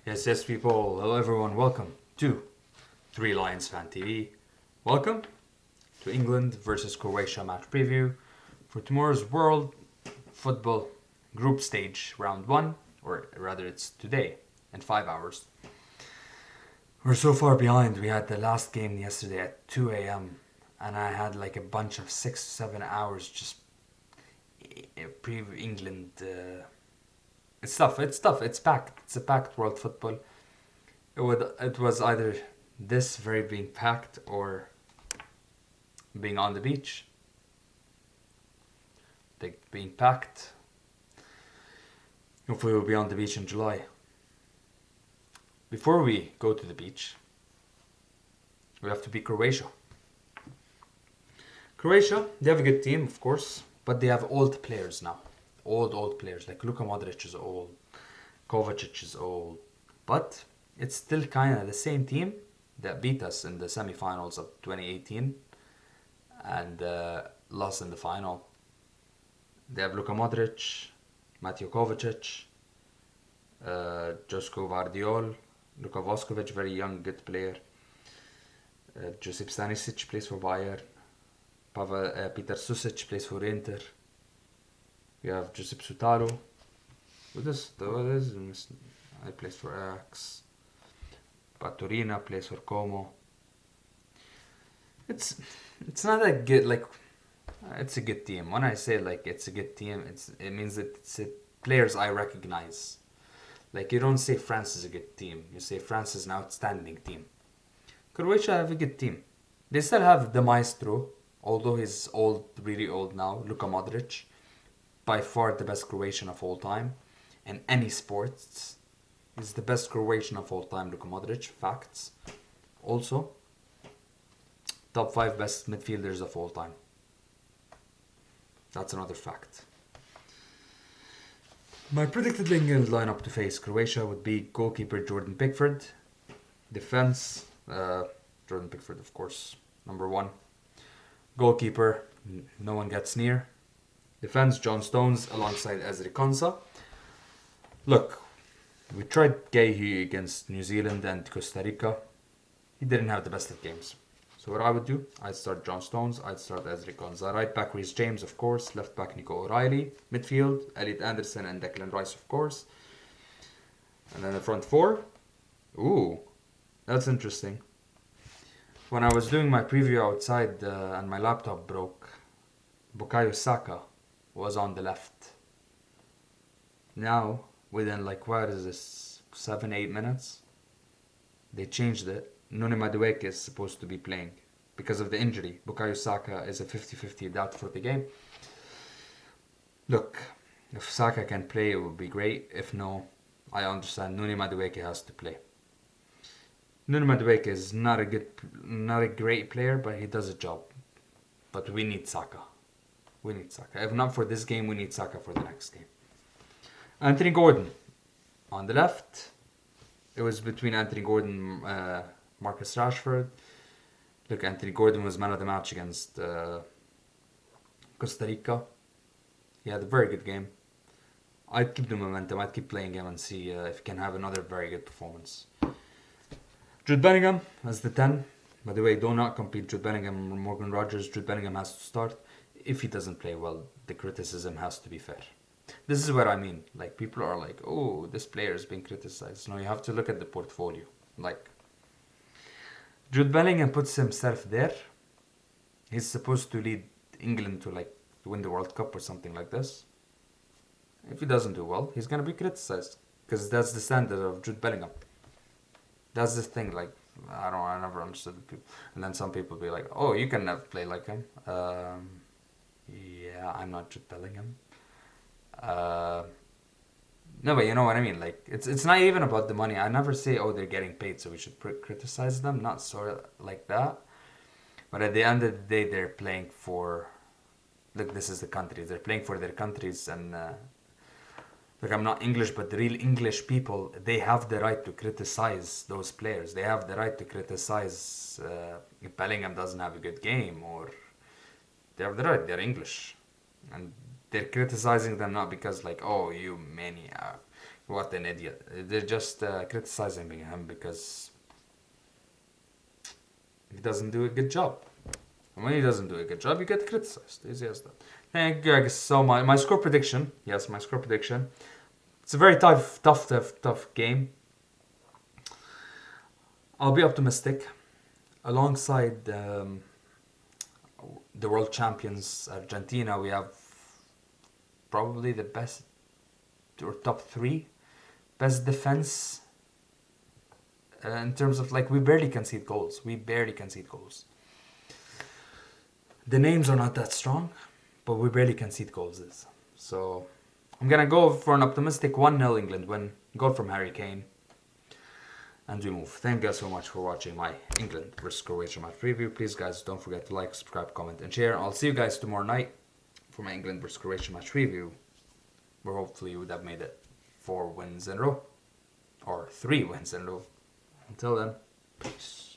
Yes, people. Hello, everyone. Welcome to Three Lions Fan TV. Welcome to England versus Croatia match preview for tomorrow's World Football Group Stage Round 1, or rather, it's today in 5 hours. We're so far behind. We had the last game yesterday at 2 a.m., and I had like a bunch of 6-7 hours just preview England. It's tough. It's packed. It's a packed world football. It was either this very being packed or being on the beach. Like being packed. Hopefully we'll be on the beach in July. Before we go to the beach, we have to beat Croatia. Croatia, they have a good team, of course, but they have old players now. Old players. Like Luka Modric is old. Kovacic is old. But it's still kind of the same team that beat us in the semifinals of 2018 and lost in the final. They have Luka Modric, Mateo Kovacic, Josko Vardiol, Luka Voskovic, very young, good player. Josip Stanisic plays for Bayern. Peter Susic plays for Inter. We have Josip Sutalo. What is he plays for Ajax. Patorina plays for Como. It's not a good, like, it's a good team. When I say like it's a good team, it means that it's players I recognize. Like, you don't say France is a good team. You say France is an outstanding team. Croatia have a good team. They still have the maestro, although he's old, really old now, Luka Modric. By far the best Croatian of all time. In any sports. He's the best Croatian of all time, Luka Modric. Facts. Also, top 5 best midfielders of all time. That's another fact. My predicted England lineup to face Croatia would be goalkeeper Jordan Pickford. Defense, Jordan Pickford, of course, number 1. Goalkeeper, no one gets near. Defense, John Stones alongside Ezri Konsa. Look, we tried Gahey against New Zealand and Costa Rica. He didn't have the best of games. So what I would do, I'd start John Stones, I'd start Ezri Konsa. Right back, Reece James, of course. Left back, Nico O'Reilly. Midfield, Elliot Anderson and Declan Rice, of course. And then the front 4. Ooh, that's interesting. When I was doing my preview outside and my laptop broke, Bukayo Saka was on the left. Now, within 7-8 minutes, they changed it. Noni Madueke is supposed to be playing because of the injury. Bukayo Saka is a 50-50 doubt for the game. Look, if Saka can play, it would be great. If no, I understand. Noni Madueke has to play. Noni Madueke is not a great player, but he does a job. But we need Saka. We need Saka. If not for this game, we need Saka for the next game. Anthony Gordon. On the left, it was between Anthony Gordon and Marcus Rashford. Look, Anthony Gordon was man of the match against Costa Rica. He had a very good game. I'd keep the momentum. I'd keep playing him and see if he can have another very good performance. Jude Bellingham as the 10. By the way, do not compete Jude Bellingham or Morgan Rogers. Jude Bellingham has to start. If he doesn't play well, the criticism has to be fair. This is what I mean. Like, people are like, oh, this player is being criticized. No, you have to look at the portfolio. Like, Jude Bellingham puts himself there. He's supposed to lead England to win the World Cup or something like this. If he doesn't do well, he's going to be criticized. Because that's the standard of Jude Bellingham. That's the thing, like, I never understood the people. And then some people be like, oh, you can never play like him. Yeah, I'm not Jude Bellingham. No, but you know what I mean. Like, it's not even about the money. I never say, oh, they're getting paid, so we should criticize them. Not sort of like that. But at the end of the day, they're playing for. Look, this is the country. They're playing for their countries, and look, I'm not English, but the real English people, they have the right to criticize those players. They have the right to criticize if Bellingham doesn't have a good game, or they have the right. They're English, and they're criticizing them not because oh, you maniac, What an idiot. They're just criticizing him because he doesn't do a good job. And when he doesn't do a good job, you get criticized. Easy as that. Thank you, guys. So my score prediction. Yes, my score prediction. It's a very tough game. I'll be optimistic. Alongside the world champions Argentina, we have probably the best or top three best defense in terms of like we barely concede goals. The names are not that strong, but we barely concede goals. So I'm gonna go for an optimistic 1-0 England win. Goal from Harry Kane. And we move. Thank you guys so much for watching my England versus Croatia match preview. Please guys don't forget to like, subscribe, comment and share. I'll see you guys tomorrow night for my England versus Croatia match preview, where hopefully you would have made it 4 wins in a row. Or 3 wins in a row. Until then, peace.